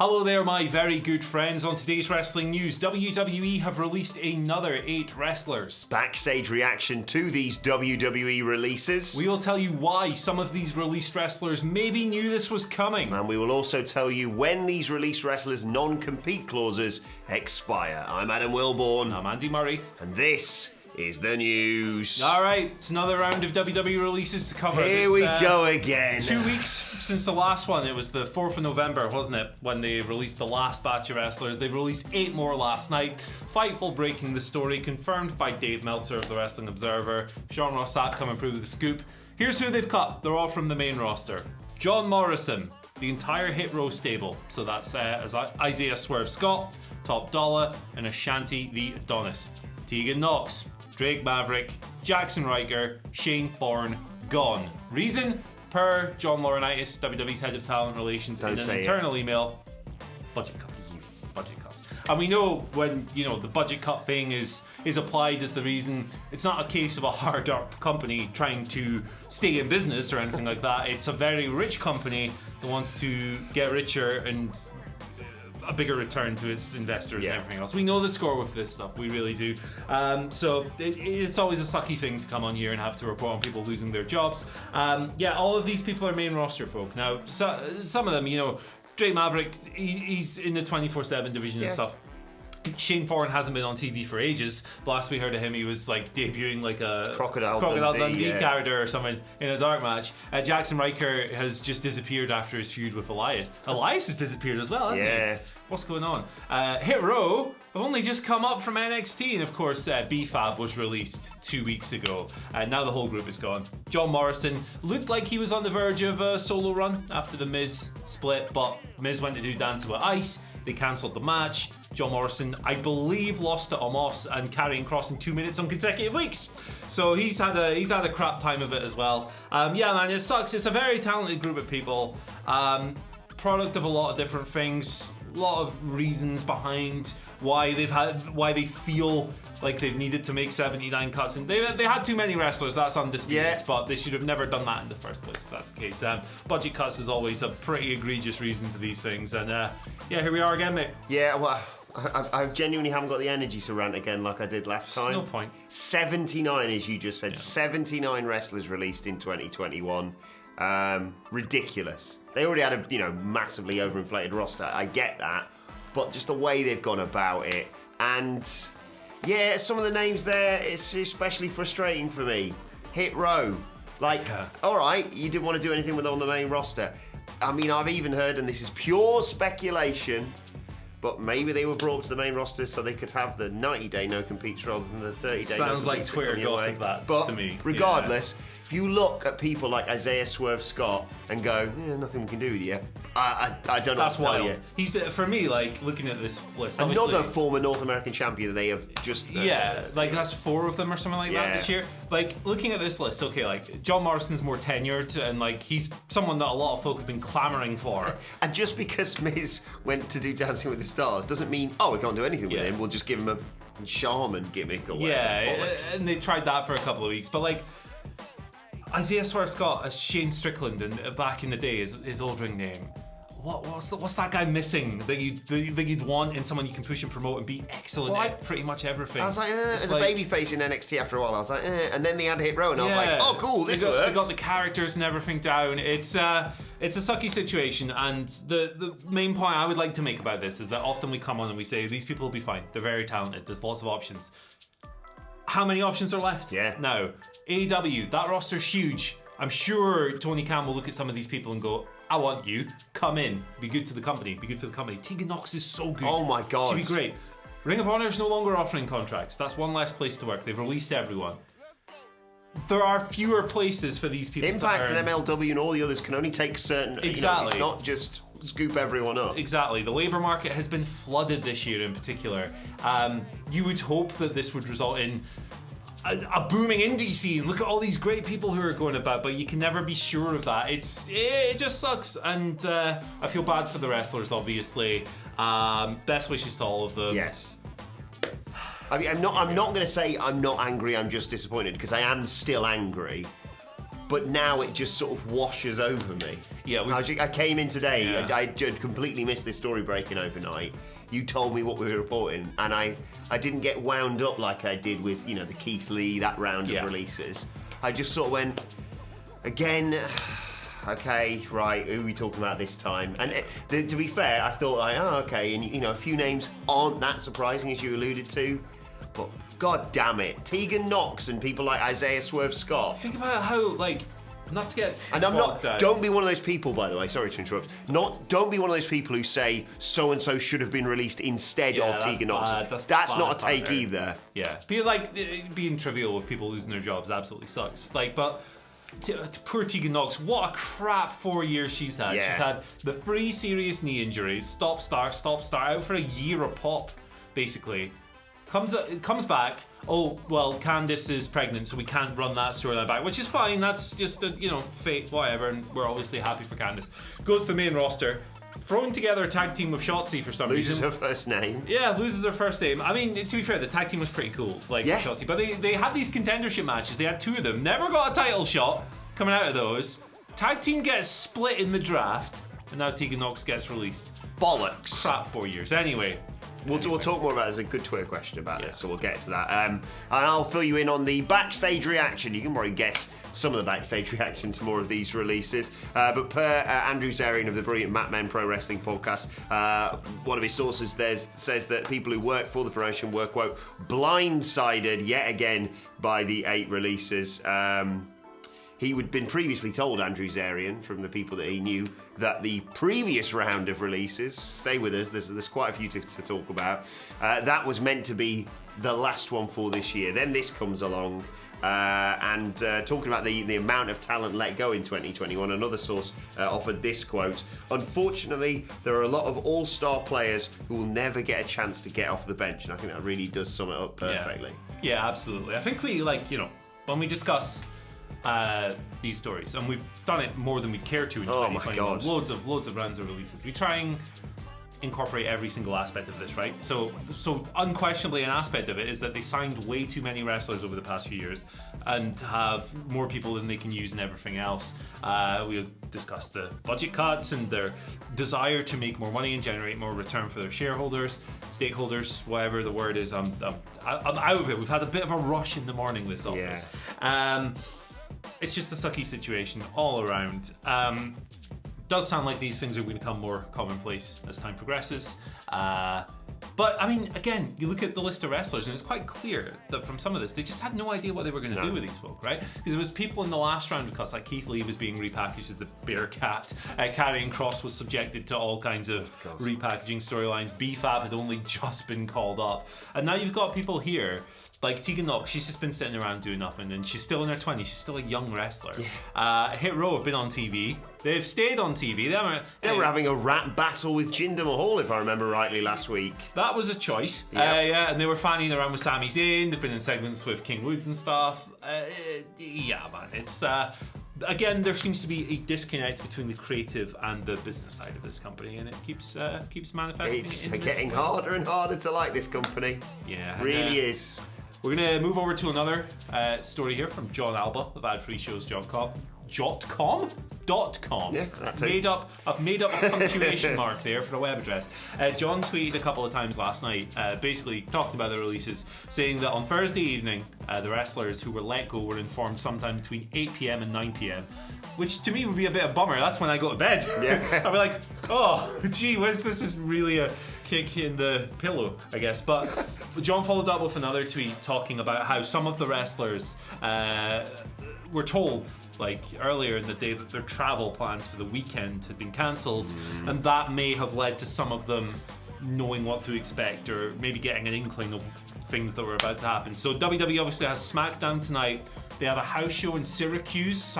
Hello there, my very good friends. On today's wrestling news, WWE have released another 8 wrestlers. Backstage reaction to these WWE releases. We will tell you why some of these released wrestlers maybe knew this was coming. And we will also tell you when these released wrestlers' non-compete clauses expire. I'm Adam Wilborn. I'm Andy Murray. And this is the news. All right, it's another round of WWE releases to cover. Here we go again. 2 weeks since the last one. It was the 4th of November, wasn't it, when they released the last batch of wrestlers. They released 8 more last night. Fightful breaking the story, confirmed by Dave Meltzer of the Wrestling Observer. Sean Ross Sapp coming through with the scoop. Here's who they've cut. They're all from the main roster. John Morrison, the entire Hit Row stable. So that's Isaiah Swerve Scott, Top Dollar, and Ashanti the Adonis. Tegan Knox, Drake Maverick, Jackson Ryker, Shane Thorne, gone. Reason? Per John Laurinaitis, WWE's head of talent relations, in an internal email, budget cuts. Budget cuts. And we know when, the budget cut thing is applied as the reason, it's not a case of a hard up company trying to stay in business or anything like that. It's a very rich company that wants to get richer and a bigger return to its investors and everything else. We know the score with this stuff, we really do. So it's always a sucky thing to come on here and have to report on people losing their jobs. All of these people are main roster folk. Now, some of them, Drake Maverick, he's in the 24/7 division and stuff. Shane Thorne hasn't been on TV for ages. The last we heard of him, he was debuting like a Crocodile Dundee character or something in a dark match. Jackson Ryker has just disappeared after his feud with Elias. Elias has disappeared as well, hasn't he? What's going on? Hit Row have only just come up from NXT, and of course B-Fab was released 2 weeks ago. Now the whole group is gone. John Morrison looked like he was on the verge of a solo run after the Miz split, but Miz went to do Dancing with Ice. They cancelled the match. John Morrison, I believe, lost to Omos and Karrion Kross in 2 minutes on consecutive weeks. So he's had a crap time of it as well. Man, it sucks. It's a very talented group of people. Product of a lot of different things. A lot of reasons behind why they feel like they've needed to make 79 cuts, and they had too many wrestlers. That's undisputed, but they should have never done that in the first place. If that's the case, budget cuts is always a pretty egregious reason for these things, and here we are again, mate. Yeah, well, I genuinely haven't got the energy to rant again like I did last time. No point. 79, as you just said, 79 wrestlers released in 2021. Ridiculous. They already had a massively overinflated roster. I get that, but just the way they've gone about it, and some of the names there, it's especially frustrating for me. Hit Row, all right, you didn't want to do anything with on the main roster. I mean, I've even heard, and this is pure speculation, but maybe they were brought to the main roster so they could have the 90-day no-competes rather than the 30-day Sounds like Twitter gossip that to me. Regardless, if you look at people like Isaiah Swerve Scott and go, nothing we can do with you, I don't know what to tell you. He's, for me, looking at this list, another former North American champion that they have just... that's 4 of them or something like that this year. Looking at this list, John Morrison's more tenured, and he's someone that a lot of folk have been clamouring for. And just because Miz went to do Dancing with the Stars doesn't mean, we can't do anything with him, we'll just give him a shaman gimmick or whatever. And they tried that for a couple of weeks, but Isaiah Swerve Scott as Shane Strickland, and back in the day, his old ring name. What's that guy missing that you'd want in someone you can push and promote and be excellent at pretty much everything? I was as a babyface in NXT after a while, I was and then they had Hit Row, and I was like, oh cool, this works. They got the characters and everything down. It's a sucky situation, and the main point I would like to make about this is that often we come on and we say these people will be fine. They're very talented. There's lots of options. How many options are left? Now, AEW, that roster's huge. I'm sure Tony Khan will look at some of these people and go, I want you, come in, be good to the company, be good for the company. Tegan Knox is so good. Oh my God. She'd be great. Ring of Honor is no longer offering contracts. That's one less place to work. They've released everyone. There are fewer places for these people Impact to earn. and MLW and all the others can only take certain... Exactly. It's not just scoop everyone up. Exactly. The labour market has been flooded this year in particular. You would hope that this would result in a booming indie scene. Look at all these great people who are going about, but you can never be sure of that. It just sucks, and I feel bad for the wrestlers, obviously. Best wishes to all of them. Yes. I mean, I'm not going to say I'm not angry, I'm just disappointed, because I am still angry. but now it just sort of washes over me. Yeah, I came in today, Yeah. I just completely missed this story breaking overnight. You told me what we were reporting, and I didn't get wound up like I did with, the Keith Lee, that round of releases. I just sort of went, again, okay, right, who are we talking about this time? And to be fair, I thought, okay, and a few names aren't that surprising, as you alluded to, but god damn it, Tegan Knox and people like Isaiah Swerve Scott. Think about how, not to get And I'm not. Don't be one of those people, by the way. Sorry to interrupt. Don't be one of those people who say so and so should have been released instead of Tegan Knox. That's not a take either. Yeah, being trivial with people losing their jobs absolutely sucks. But poor Tegan Knox, what a crap 4 years she's had. Yeah. She's had the 3 serious knee injuries, stop start, out for a year a pop, basically. Comes back. Oh, well, Candice is pregnant, so we can't run that storyline back, which is fine. That's just fate, whatever, and we're obviously happy for Candice. Goes to the main roster, throwing together a tag team with Shotzi for some reason. Loses her first name. Yeah, loses her first name. I mean, to be fair, the tag team was pretty cool, Shotzi. But they had these contendership matches. They had 2 of them. Never got a title shot coming out of those. Tag team gets split in the draft, and now Tegan Knox gets released. Bollocks. Crap 4 years. Anyway. We'll talk more about it. There's a good Twitter question about this, so we'll get to that. And I'll fill you in on the backstage reaction. You can probably guess some of the backstage reaction to more of these releases. But per Andrew Zarian of the brilliant Mat Men Pro Wrestling podcast, one of his sources says that people who work for the promotion were, quote, blindsided yet again by the 8 releases. He had been previously told, Andrew Zarian, from the people that he knew, that the previous round of releases, stay with us, there's quite a few to talk about, that was meant to be the last one for this year. Then this comes along, and talking about the amount of talent let go in 2021, another source offered this quote: unfortunately, there are a lot of all-star players who will never get a chance to get off the bench, and I think that really does sum it up perfectly. Yeah, absolutely. I think we, when we discuss these stories, and we've done it more than we care to in 2021. Loads of rounds of releases. We try and incorporate every single aspect of this, right? So unquestionably an aspect of it is that they signed way too many wrestlers over the past few years and have more people than they can use and everything else. We'll discuss the budget cuts and their desire to make more money and generate more return for their shareholders, stakeholders, whatever the word is. I'm out of it. We've had a bit of a rush in the morning this office. It's just a sucky situation all around. Does sound like these things are going to become more commonplace as time progresses. But, I mean, again, you look at the list of wrestlers, and it's quite clear that from some of this, they just had no idea what they were going to do with these folk, right? Because there was people in the last round of cuts, like Keith Lee was being repackaged as the Bearcat. Karrion Kross was subjected to all kinds of repackaging storylines. BFAB had only just been called up. And now you've got people here like Tegan Knox, she's just been sitting around doing nothing, and she's still in her 20s. She's still a young wrestler. Hit Row have been on TV. They've stayed on TV. They were having a rap battle with Jinder Mahal, if I remember rightly, last week. That was a choice. And they were fanning around with Sami Zayn. They've been in segments with King Woods and stuff. It's... Again, there seems to be a disconnect between the creative and the business side of this company, and it keeps manifesting. It's getting harder and harder to like this company. Yeah, really is. We're gonna move over to another story here from John Alba of AdFreeShows.com. .com. Yeah, that's it. I've made up a punctuation mark there for a web address. John tweeted a couple of times last night, basically talking about the releases, saying that on Thursday evening, the wrestlers who were let go were informed sometime between 8 p.m. and 9 p.m. Which to me would be a bit of a bummer. That's when I go to bed. Yeah. I'd be like, oh, gee whiz, this is really a kick in the pillow, I guess. But John followed up with another tweet talking about how some of the wrestlers were told, like earlier in the day, that their travel plans for the weekend had been cancelled, and that may have led to some of them knowing what to expect, or maybe getting an inkling of things that were about to happen. So WWE obviously has SmackDown tonight. They have a house show in Syracuse,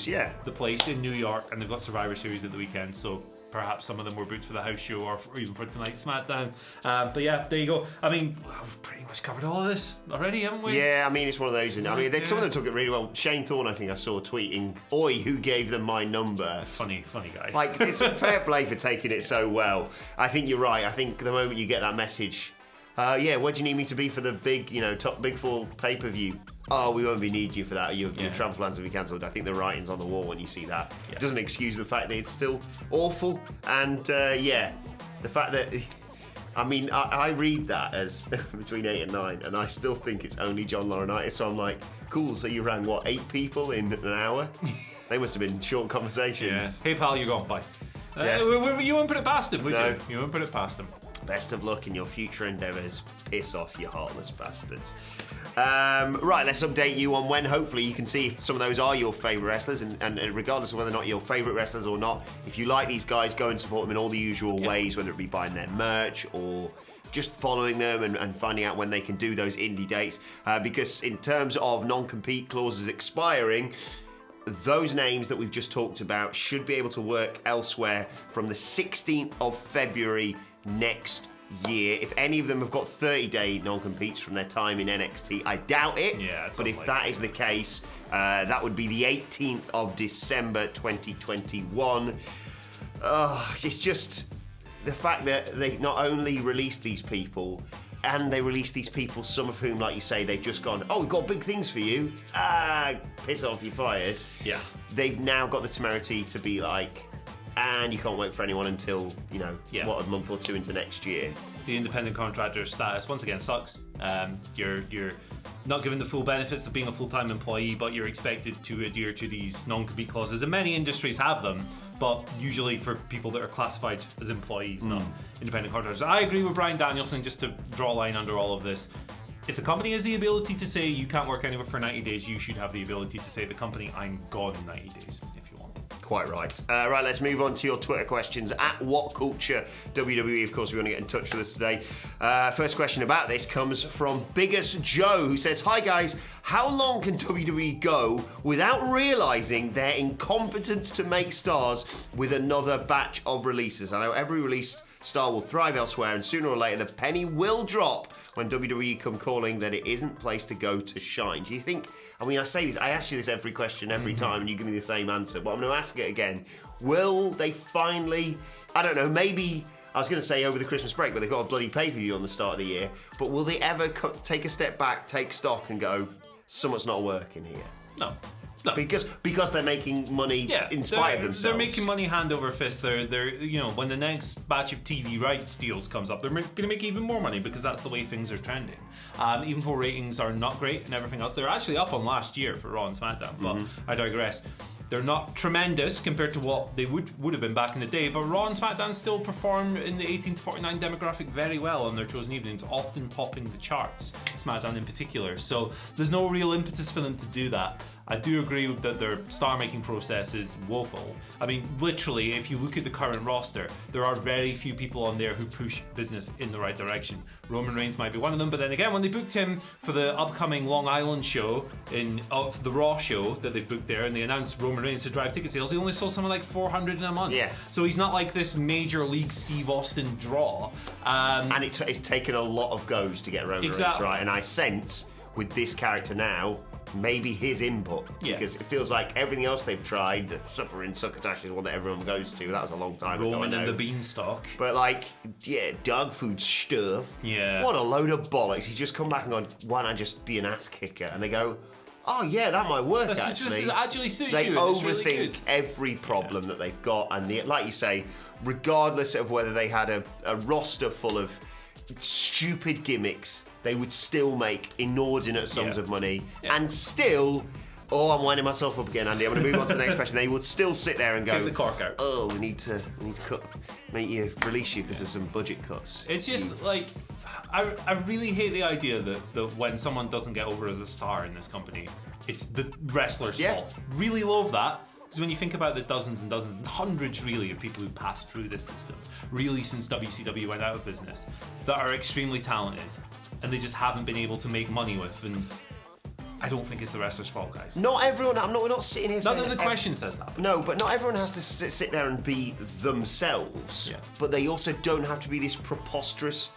yeah, the place in New York, and they've got Survivor Series at the weekend. So perhaps some of them were booked for the house show, or even for tonight's SmackDown. But yeah, there you go. I mean, we've pretty much covered all of this already, haven't we? Yeah, I mean, it's one of those. I mean, some of them took it really well. Shane Thorne, I think I saw tweeting, "Oi, who gave them my number?" Funny guy. Like, it's a fair play for taking it so well. I think you're right. I think the moment you get that message, Yeah, what do you need me to be for the big, top Big Four pay-per-view? Oh, we won't be need you for that. Your travel plans will be cancelled. I think the writing's on the wall when you see that. Yeah. It doesn't excuse the fact that it's still awful. And the fact that, I read that as between 8 and 9, and I still think it's only John Laurinaitis. So I'm like, cool. So you rang 8 people in an hour? They must have been short conversations. Yeah. Hey pal, you're gone. Bye. Yeah. You won't put it past him, would No. you? You won't put it past him. Best of luck in your future endeavours. Piss off, you heartless bastards. Right, let's update you on when hopefully you can see if some of those are your favourite wrestlers, and regardless of whether or not your favourite wrestlers or not, if you like these guys, go and support them in all the usual ways, whether it be buying their merch or just following them and finding out when they can do those indie dates. Because in terms of non-compete clauses expiring, those names that we've just talked about should be able to work elsewhere from the 16th of February next year. If any of them have got 30-day non-competes from their time in NXT, I doubt it. Yeah, it's but if unlikely. that is the case, that would be the 18th of December 2021. It's just the fact that they not only released these people, and they released these people, some of whom, like you say, they've just gone, oh, we've got big things for you. Piss off, you're fired. Yeah. They've now got the temerity to be like, and you can't wait for anyone until, a month or two into next year. The independent contractor status, once again, sucks. You're not given the full benefits of being a full-time employee, but you're expected to adhere to these non-compete clauses. And many industries have them, but usually for people that are classified as employees, not independent contractors. I agree with Bryan Danielson, just to draw a line under all of this. If the company has the ability to say you can't work anywhere for 90 days, you should have the ability to say the company, I'm gone in 90 days, if you want. Quite right. Right, let's move on to your Twitter questions at WhatCulture WWE. Of course, we want to get in touch with us today. First question about this comes from Biggest Joe, who says, hi guys, how long can WWE go without realising their incompetence to make stars with another batch of releases? I know every released star will thrive elsewhere, and sooner or later the penny will drop when WWE come calling that it isn't place to go to shine. Do you think, I ask you this every question every time and you give me the same answer, but I'm going to ask it again. Will they finally, I don't know, maybe, I was going to say over the Christmas break, but they've got a bloody pay-per-view on the start of the year, but will they ever take a step back, take stock and go, something's not working here? No. Because they're making money in spite of themselves. They're making money hand over fist. They're when the next batch of TV rights deals comes up, they're going to make even more money because that's the way things are trending. Even though ratings are not great and everything else, they're actually up on last year for Raw and SmackDown. But I digress. They're not tremendous compared to what they would have been back in the day, but Raw and SmackDown still perform in the 18 to 49 demographic very well on their chosen evenings, often topping the charts, SmackDown in particular. So there's no real impetus for them to do that. I do agree that their star-making process is woeful. I mean, literally, if you look at the current roster, there are very few people on there who push business in the right direction. Roman Reigns might be one of them, but then again, when they booked him for the upcoming Long Island show, of the Raw show that they booked there, and they announced Roman Reigns to drive ticket sales, he only sold something like 400 in a month. Yeah. So he's not like this major league Steve Austin draw. And it's taken a lot of goes to get Roman Reigns, right? And I sense with this character now, maybe his input, because it feels like everything else they've tried, the Suffering Succotash is one that everyone goes to. That was a long time ago. Roman and the Beanstalk. But dog food stuff. Yeah. What a load of bollocks. He's just come back and gone, why not just be an ass kicker? And they go, oh yeah, that might work actually. This actually suits they you. overthink really good. every problem that they've got, and like you say, regardless of whether they had a roster full of stupid gimmicks, they would still make inordinate sums of money, and still, I'm winding myself up again, Andy. I'm going to move on to the next question. They would still sit there and go, take the cork out. Oh, we need to cut, release you because of some budget cuts. It's just I really hate the idea that when someone doesn't get over as a star in this company, it's the wrestler's fault. Really love that. Because when you think about the dozens and dozens and hundreds really of people who passed through this system, really since WCW went out of business, that are extremely talented and they just haven't been able to make money with, and I don't think it's the wrestler's fault, guys. Not everyone, we're not sitting here saying... None of the question says that. No, but not everyone has to sit there and be themselves, but they also don't have to be this preposterous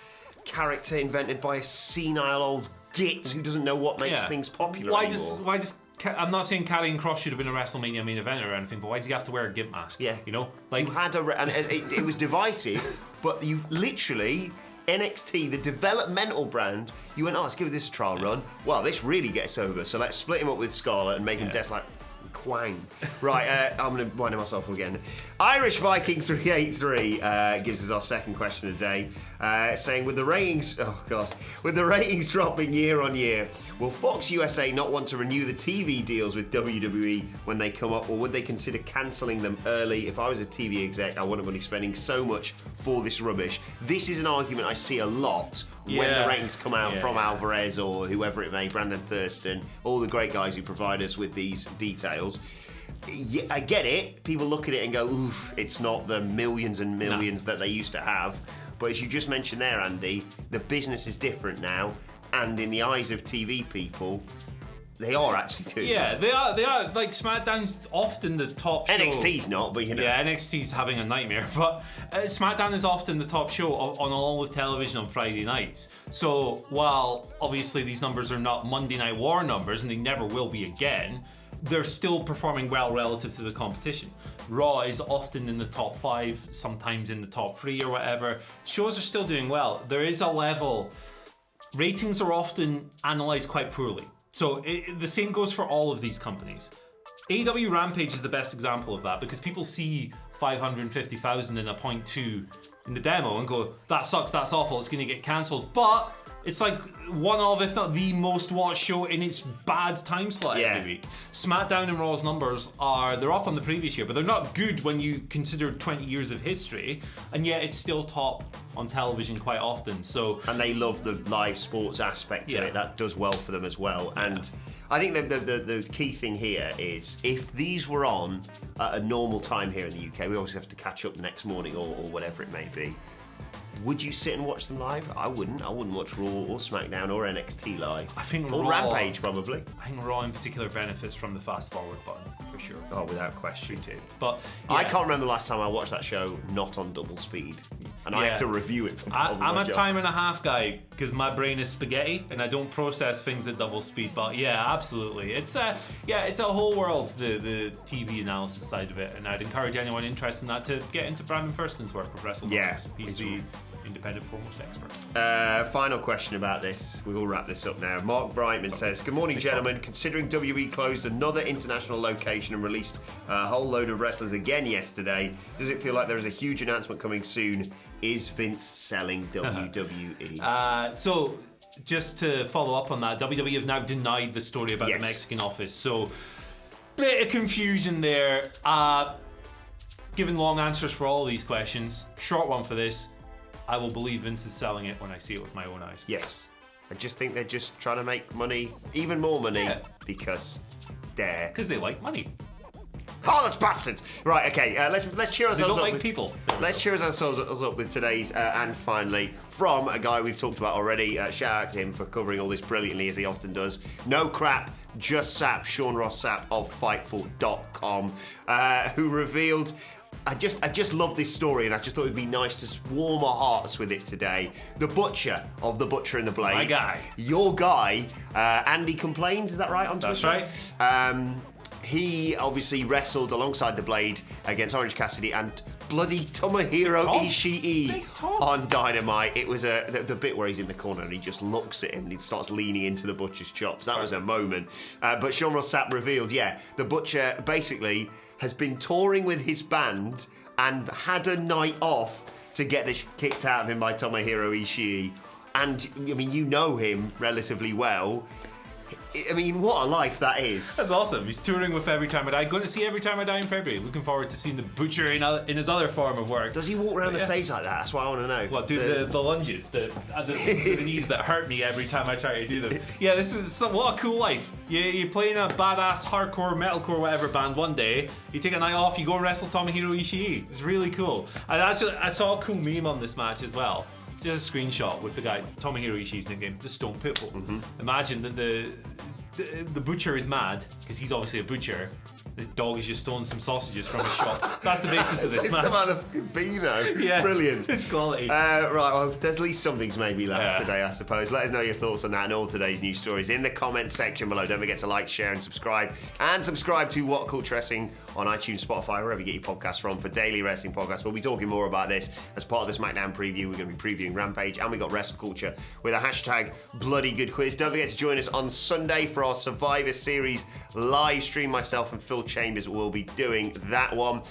character invented by a senile old git who doesn't know what makes things popular anymore. Why does I'm not saying Karrion Kross should have been a WrestleMania main eventer or anything, but why does he have to wear a gimp mask? Yeah. You know? You had and it was divisive, but you literally, NXT, the developmental brand, you went, let's give this a trial run. Well, this really gets over, so let's split him up with Scarlett and make him death like Quang. Right, I'm going to wind myself up again. Irish Viking 383 gives us our second question of the day, saying with the ratings dropping year on year, will Fox USA not want to renew the TV deals with WWE when they come up, or would they consider cancelling them early? If I was a TV exec, I wouldn't want to be spending so much for this rubbish. This is an argument I see a lot when the ratings come out from Alvarez or whoever it may, Brandon Thurston, all the great guys who provide us with these details. Yeah, I get it. People look at it and go, oof, it's not the millions and millions that they used to have. But as you just mentioned there, Andy, the business is different now. And in the eyes of TV people, they are actually doing that. They are. Like, SmackDown's often the top show. NXT's not, but you know. Yeah, NXT's having a nightmare. But SmackDown is often the top show on all of television on Friday nights. So while obviously these numbers are not Monday Night War numbers, and they never will be again, they're still performing well relative to the competition. Raw is often in the top 5, sometimes in the top 3 or whatever. Shows are still doing well. There is a level. Ratings are often analysed quite poorly. So the same goes for all of these companies. AEW Rampage is the best example of that, because people see 550,000 in a 0.2 in the demo and go, that sucks, that's awful, it's going to get cancelled. But it's like one of, if not the most watched show in its bad time slot every week. SmackDown and Raw's numbers they're up on the previous year, but they're not good when you consider 20 years of history, and yet it's still top on television quite often. So, and they love the live sports aspect of it. That does well for them as well. And I think the key thing here is, if these were on at a normal time here in the UK, we always have to catch up the next morning or whatever it may be. Would you sit and watch them live? I wouldn't. I wouldn't watch Raw or SmackDown or NXT live. I think or Rampage, probably. I think Raw in particular benefits from the fast forward button, for sure. Oh, without question. But I can't remember the last time I watched that show not on double speed. And I have to review it. I'm a time and a half guy, because my brain is spaghetti and I don't process things at double speed. But yeah, absolutely. It's a whole world, the TV analysis side of it. And I'd encourage anyone interested in that to get into Brandon Thurston's work with WrestleMania. Yeah, he's the independent foremost expert. Final question about this. We will wrap this up now. Mark Brightman says, good morning, gentlemen. Considering WWE closed another international location and released a whole load of wrestlers again yesterday, does it feel like there is a huge announcement coming soon? Is Vince selling WWE? So just to follow up on that, WWE have now denied the story about the Mexican office. So bit of confusion there. Given long answers for all of these questions, short one for this, I will believe Vince is selling it when I see it with my own eyes. Yes. I just think they're just trying to make money, even more money, because Because they like money. Heartless bastards! Right, okay, let's cheer ourselves up. They don't like people. Let's cheer ourselves up with today's, and finally, from a guy we've talked about already. Shout out to him for covering all this brilliantly, as he often does. No crap, just sap, Sean Ross Sapp of Fightful.com, who revealed... I just love this story, and I just thought it'd be nice to warm our hearts with it today. The Butcher of The Butcher and the Blade. My guy. Your guy, Andy Complained, is that right? On Twitter? That's right. He obviously wrestled alongside the Blade against Orange Cassidy and bloody Tomohiro Ishii on Dynamite. It was the bit where he's in the corner and he just looks at him and he starts leaning into the Butcher's chops. That was a moment. But Sean Ross Sapp revealed, the Butcher basically has been touring with his band and had a night off to get the kicked out of him by Tomohiro Ishii. And, I mean, you know him relatively well. I mean, what a life that is. That's awesome. He's touring with Every Time I Die. Going to see Every Time I Die in February. Looking forward to seeing the Butcher in his other form of work. Does he walk around the stage like that? That's what I want to know. What, do the lunges, the knees that hurt me every time I try to do them. Yeah, this is what a cool life. You play in a badass hardcore, metalcore, whatever band one day, you take a night off, you go and wrestle Tomohiro Ishii. It's really cool. And actually, I saw a cool meme on this match as well. Just a screenshot with the guy, Tomohiro Ishii's nickname, the Stone Pitbull. Mm-hmm. Imagine that the butcher is mad, because he's obviously a butcher. This dog is just stolen some sausages from his shop. That's the basis of this match. Some other Beano. Yeah, brilliant. It's quality. Right, well, there's at least something to make me laugh today, I suppose. Let us know your thoughts on that and all today's news stories in the comments section below. Don't forget to like, share, and subscribe. And subscribe to What Culture Wrestling on iTunes, Spotify, wherever you get your podcasts from for daily wrestling podcasts. We'll be talking more about this as part of the SmackDown preview. We're going to be previewing Rampage, and we got WhatCulture with a hashtag Bloody Good Quiz. Don't forget to join us on Sunday for our Survivor Series live stream. Myself and Phil Chambers will be doing that one.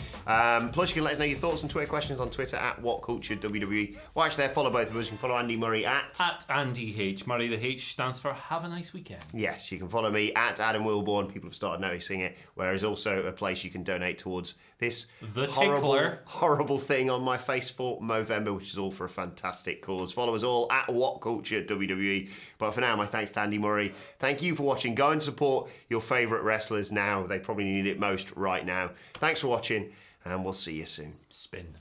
Plus, you can let us know your thoughts and Twitter questions on Twitter at WhatCulture WWE. Watch there, follow both of us. You can follow Andy Murray at Andy H. Murray. The H stands for Have a Nice Weekend. Yes, you can follow me at Adam Wilborn. People have started noticing it. Where is also a place you can donate towards this horrible thing on my face for Movember, which is all for a fantastic cause. Follow us all at WhatCulture WWE. But for now, my thanks to Andy Murray. Thank you for watching. Go and support your favourite wrestlers now. They probably need it most right now. Thanks for watching, and we'll see you soon. Spin.